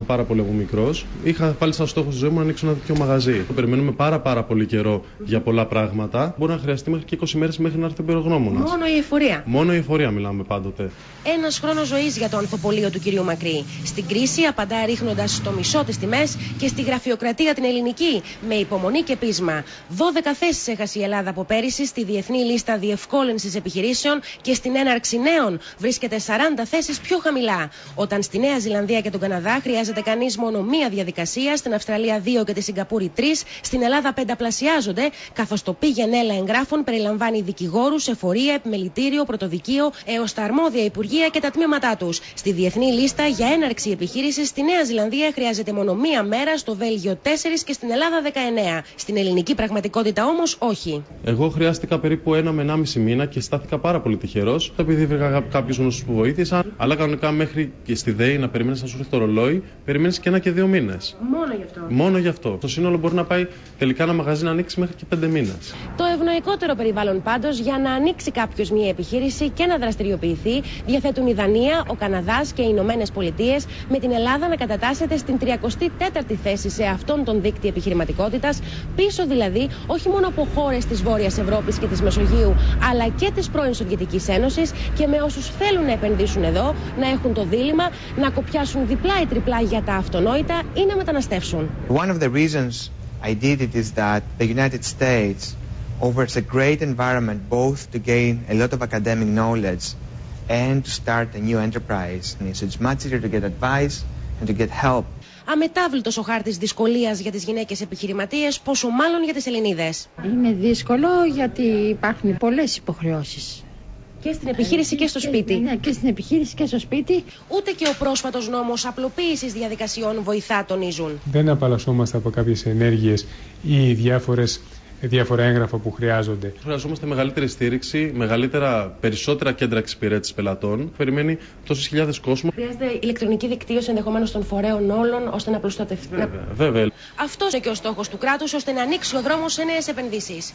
Πάρα πολύ από μικρός. Είχα πάλι σαν στόχο στη ζωή μου να ανοίξω ένα τέτοιο μαγαζί. Περιμένουμε πάρα πολύ καιρό για πολλά πράγματα. Μπορεί να χρειαστεί μέχρι και 20 μέρες μέχρι να έρθει ο εμπειρογνώμονας. Μόνο η εφορία. Μόνο η εφορία μιλάμε πάντοτε. Ένας χρόνος ζωής για το ανθοπολείο του κυρίου Μακρύ. Στην κρίση απαντά ρίχνοντας στο μισό τις τιμές και στη γραφειοκρατία την ελληνική, με υπομονή και πείσμα. 12 θέσεις έχασε η Ελλάδα από πέρυσι στη διεθνή λίστα διευκόλυνσης επιχειρήσεων και στην έναρξη νέων βρίσκεται 40 θέσεις πιο χαμηλά. Όταν στη Νέα Ζηλανδία και τον Καναδά χρειάζεται κανείς μόνο μία διαδικασία, στην Αυστραλία 2 και τη Σιγκαπούρη 3, στην Ελλάδα πενταπλασιάζονται, καθώς το πήγαινε έλα εγγράφων περιλαμβάνει δικηγόρους, εφορία, επιμελητήριο, πρωτοδικείο έως τα αρμόδια υπουργεία και τα τμήματά τους. Στη διεθνή λίστα για έναρξη επιχείρησης στη Νέα Ζηλανδία χρειάζεται μόνο μία μέρα, στο Βέλγιο 4 και στην Ελλάδα 19. Στην ελληνική πραγματικότητα όμως όχι. Εγώ χρειάστηκα περίπου 1 με 1,5 μήνα και στάθηκα πάρα πολύ τυχερός, επειδή βρήκα κάποιους γνωστούς που βοήθησαν. Αλλά κανονικά μέχρι και στη ΔΕΗ να περιμένεις να σου έρθει το ρολόι, περιμένεις και 1 και 2 μήνες. Μόνο γι' αυτό. Μόνο γι' αυτό. Το σύνολο μπορεί να πάει τελικά ένα μαγαζί να ανοίξει μέχρι και 5 μήνες. Το ευνοϊκότερο περιβάλλον πάντως για να ανοίξει κάποιος μια επιχείρηση και να δραστηριοποιηθεί διαθέτουν η Δανία, ο Καναδάς και οι Ηνωμένες Πολιτείες, με την Ελλάδα να κατατάσσεται στην 34η θέση σε αυτόν τον δείκτη επιχειρηματικότητας, πίσω δηλαδή όχι μόνο από χώρες της Βόρειας Ευρώπης και της Μεσογείου, αλλά και της πρώην Σοβιετικής Ένωσης, και με όσους θέλουν να επενδύσουν εδώ να έχουν το δίλημμα να κοπιάσουν διπλά ή τριπλά για τα αυτονόητα ή να μεταναστεύσουν. One of the reasons I did it is that the United States offers a great environment both to gain a lot of academic knowledge and to start a new enterprise. So it's much easier to get advice and to get help. Αμετάβλητος ο χάρτης δυσκολίας για τις γυναίκες επιχειρηματίες, πόσο μάλλον για τις Ελληνίδες. Είναι δύσκολο γιατί υπάρχουν πολλές υποχρεώσεις. Και στην επιχείρηση και στο σπίτι. Ναι, και στην επιχείρηση και στο σπίτι. Ούτε και ο πρόσφατος νόμος απλοποίησης διαδικασιών βοηθά, τονίζουν. Δεν απαλλασσόμαστε από κάποιες ενέργειες ή διάφορα έγγραφα που χρειάζονται. Χρειαζόμαστε μεγαλύτερη στήριξη, περισσότερα κέντρα εξυπηρέτησης πελατών. Περιμένει τόσες χιλιάδες κόσμο. Χρειάζεται ηλεκτρονική δικτύωση ενδεχομένως των φορέων όλων, ώστε να προστατευτεί. Βέβαια. Αυτός είναι και ο στόχος του κράτους, ώστε να ανοίξει ο δρόμος σε νέες επενδύσεις.